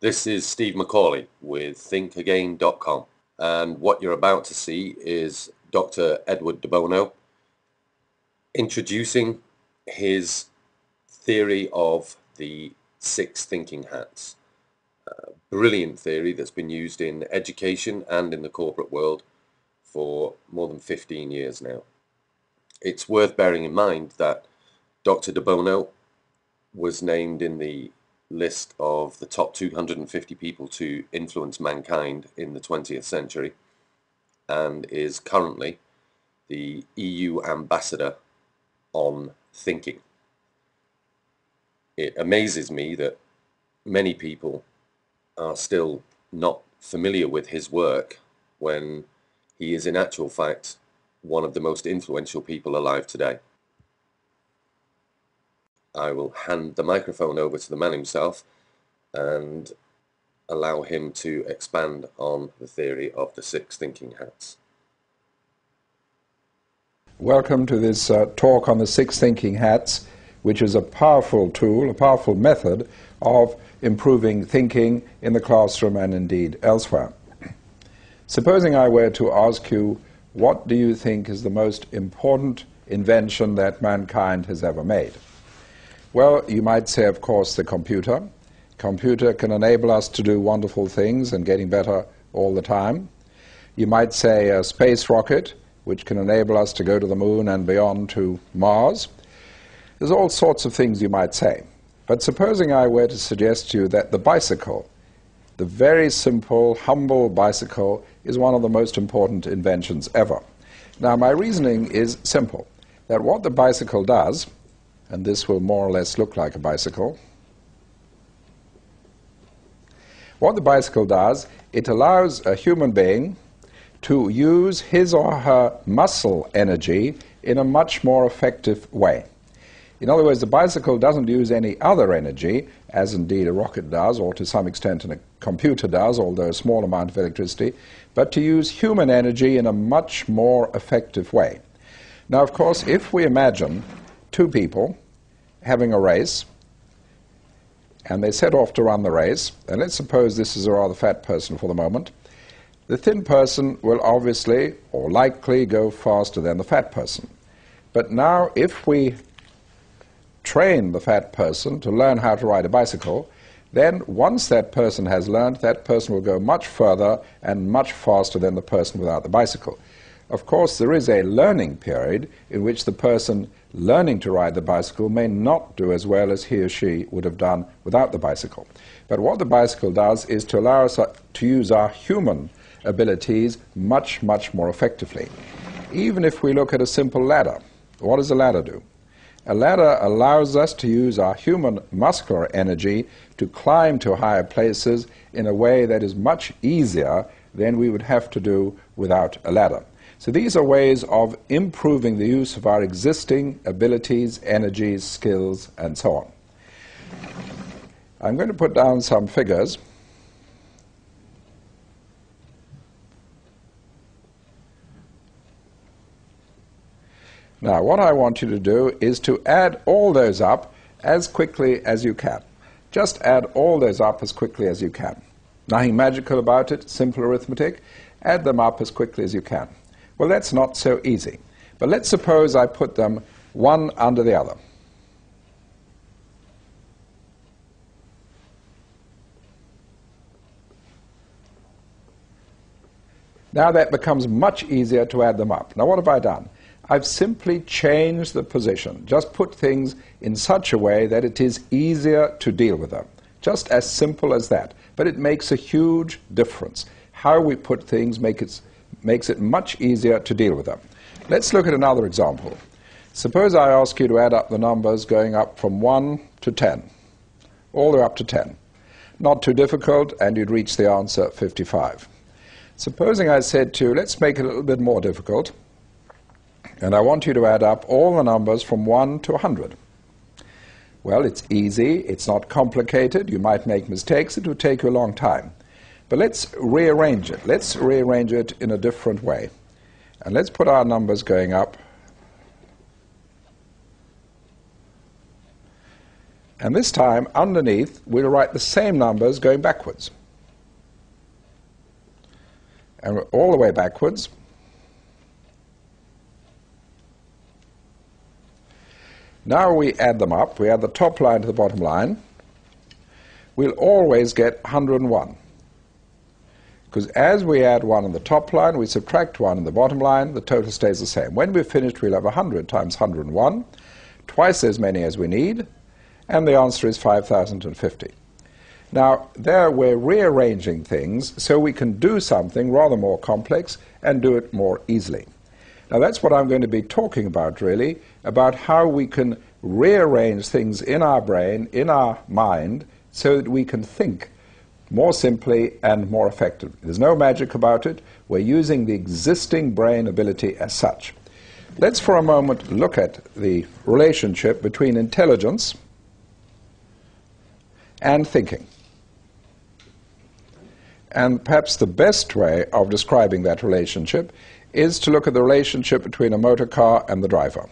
This is Steve McCauley with thinkagain.com, and what you're about to see is Dr. Edward de Bono introducing his theory of the 6 thinking hats. Brilliant theory that's been used in education and in the corporate world for more than 15 years now. It's worth bearing in mind that Dr. de Bono was named in the list of the top 250 people to influence mankind in the 20th century and is currently the EU ambassador on thinking. It amazes me that many people are still not familiar with his work when he is in actual fact one of the most influential people alive today. I will hand the microphone over to the man himself and allow him to expand on the theory of the 6 thinking hats. Welcome to this talk on the 6 thinking hats, which is a powerful tool, a powerful method of improving thinking in the classroom and indeed elsewhere. Supposing I were to ask you, what do you think is the most important invention that mankind has ever made? Well, you might say, of course, the computer. Computer can enable us to do wonderful things and getting better all the time. You might say a space rocket, which can enable us to go to the moon and beyond to Mars. There's all sorts of things you might say. But supposing I were to suggest to you that the bicycle, the very simple, humble bicycle, is one of the most important inventions ever. Now, my reasoning is simple, that what the bicycle does, and this will more or less look like a bicycle. What the bicycle does, it allows a human being to use his or her muscle energy in a much more effective way. In other words, the bicycle doesn't use any other energy, as indeed a rocket does, or to some extent a computer does, although a small amount of electricity, but to use human energy in a much more effective way. Now, of course, if we imagine 2 people having a race, and they set off to run the race, and let's suppose this is a rather fat person for the moment, the thin person will obviously or likely go faster than the fat person. But now if we train the fat person to learn how to ride a bicycle, then once that person has learned, that person will go much further and much faster than the person without the bicycle. Of course, there is a learning period in which the person learning to ride the bicycle may not do as well as he or she would have done without the bicycle. But what the bicycle does is to allow us to use our human abilities much, much more effectively. Even if we look at a simple ladder, what does a ladder do? A ladder allows us to use our human muscular energy to climb to higher places in a way that is much easier than we would have to do without a ladder. So these are ways of improving the use of our existing abilities, energies, skills, and so on. I'm going to put down some figures. Now, what I want you to do is to add all those up as quickly as you can. Just add all those up as quickly as you can. Nothing magical about it, simple arithmetic. Add them up as quickly as you can. Well, that's not so easy. But let's suppose I put them one under the other. Now that becomes much easier to add them up. Now what have I done? I've simply changed the position, just put things in such a way that it is easier to deal with them. Just as simple as that. But it makes a huge difference. How we put things makes it much easier to deal with them. Let's look at another example. Suppose I ask you to add up the numbers going up from 1 to 10, all the way up to 10. Not too difficult, and you'd reach the answer 55. Supposing I said to you, let's make it a little bit more difficult, and I want you to add up all the numbers from 1 to 100. Well, it's easy, it's not complicated, you might make mistakes, it will take you a long time. But let's rearrange it. Let's rearrange it in a different way. And let's put our numbers going up And this time, underneath, we'll write the same numbers going backwards. And all the way backwards. Now we add them up. We add the top line to the bottom line. We'll always get 101. Because as we add 1 on the top line, we subtract 1 on the bottom line, the total stays the same. When we've finished, we'll have 100 times 101, twice as many as we need, and the answer is 5,050. Now, there we're rearranging things so we can do something rather more complex and do it more easily. Now, that's what I'm going to be talking about, really, about how we can rearrange things in our brain, in our mind, so that we can think more simply and more effectively. There's no magic about it. We're using the existing brain ability as such. Let's for a moment look at the relationship between intelligence and thinking. And perhaps the best way of describing that relationship is to look at the relationship between a motor car and the driver.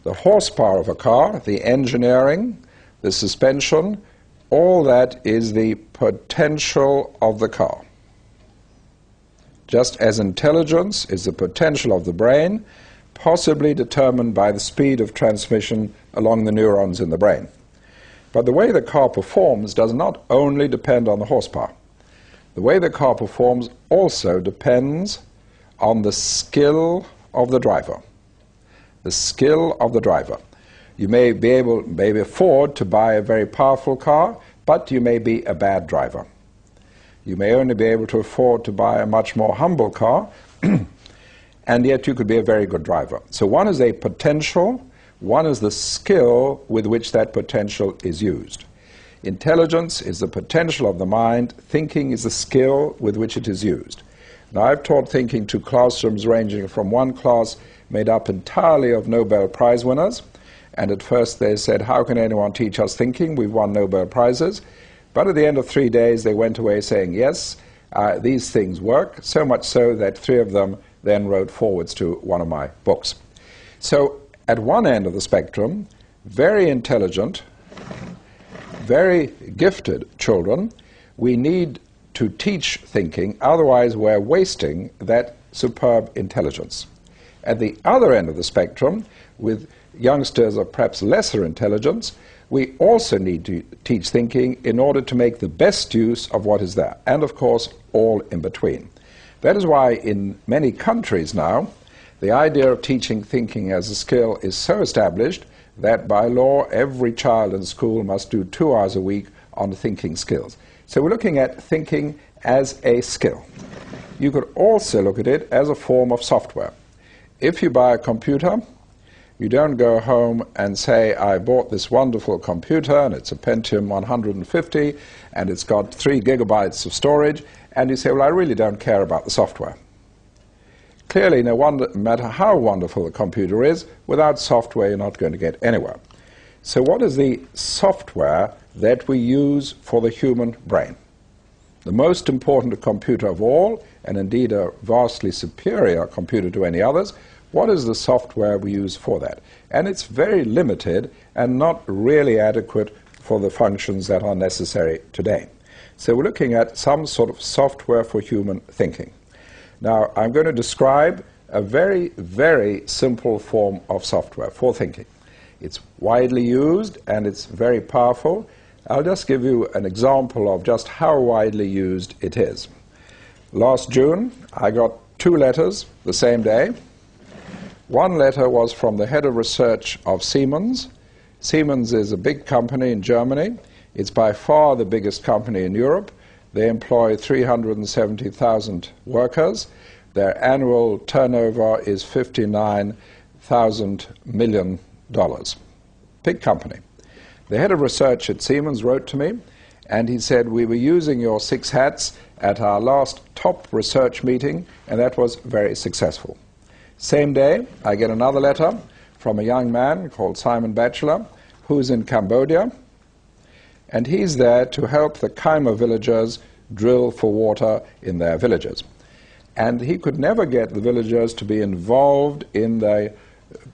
The horsepower of a car, the engineering, the suspension, all that is the potential of the car. Just as intelligence is the potential of the brain, possibly determined by the speed of transmission along the neurons in the brain. But the way the car performs does not only depend on the horsepower. The way the car performs also depends on the skill of the driver. The skill of the driver. You may afford to buy a very powerful car, but you may be a bad driver. You may only be able to afford to buy a much more humble car, and yet you could be a very good driver. So one is a potential, one is the skill with which that potential is used. Intelligence is the potential of the mind, thinking is the skill with which it is used. Now, I've taught thinking to classrooms ranging from one class made up entirely of Nobel Prize winners, and at first they said, how can anyone teach us thinking? We've won Nobel Prizes. But at the end of 3 days, they went away saying, yes, these things work, so much so that 3 of them then wrote forwards to one of my books. So at one end of the spectrum, very intelligent, very gifted children, we need to teach thinking, otherwise we're wasting that superb intelligence. At the other end of the spectrum, with youngsters of perhaps lesser intelligence, we also need to teach thinking in order to make the best use of what is there, and of course all in between. That is why in many countries now, the idea of teaching thinking as a skill is so established that by law every child in school must do 2 hours a week on thinking skills. So we're looking at thinking as a skill. You could also look at it as a form of software. If you buy a computer, you don't go home and say, I bought this wonderful computer and it's a Pentium 150 and it's got 3 gigabytes of storage, and you say, well, I really don't care about the software. Clearly, no matter how wonderful the computer is, without software you're not going to get anywhere. So what is the software that we use for the human brain? The most important computer of all, and indeed a vastly superior computer to any others, what is the software we use for that? And it's very limited and not really adequate for the functions that are necessary today. So we're looking at some sort of software for human thinking. Now, I'm going to describe a very, very simple form of software for thinking. It's widely used and it's very powerful. I'll just give you an example of just how widely used it is. Last June, I got 2 letters the same day. One letter was from the head of research of Siemens. Siemens is a big company in Germany. It's by far the biggest company in Europe. They employ 370,000 workers. Their annual turnover is $59,000 million. Big company. The head of research at Siemens wrote to me, and he said, we were using your 6 hats at our last top research meeting, and that was very successful. Same day, I get another letter from a young man called Simon Batchelor, who's in Cambodia, and he's there to help the Khmer villagers drill for water in their villages. And he could never get the villagers to be involved in the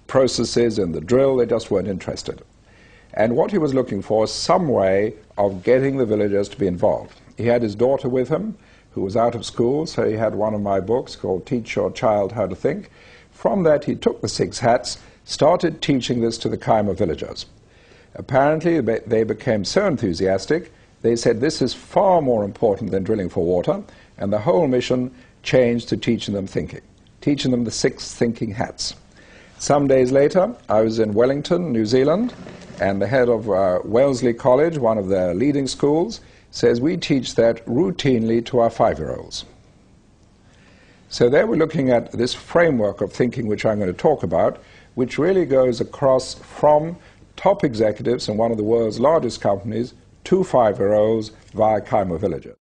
processes in the drill. They just weren't interested. And what he was looking for is some way of getting the villagers to be involved. He had his daughter with him, who was out of school, so he had one of my books called Teach Your Child How to Think. From that, he took the 6 hats, started teaching this to the Kaima villagers. Apparently, they became so enthusiastic, they said this is far more important than drilling for water, and the whole mission changed to teaching them thinking, teaching them the 6 thinking hats. Some days later, I was in Wellington, New Zealand, and the head of Wellesley College, one of their leading schools, says we teach that routinely to our 5-year-olds. So there we're looking at this framework of thinking which I'm going to talk about, which really goes across from top executives in one of the world's largest companies to 5-year-olds via Kaima villages.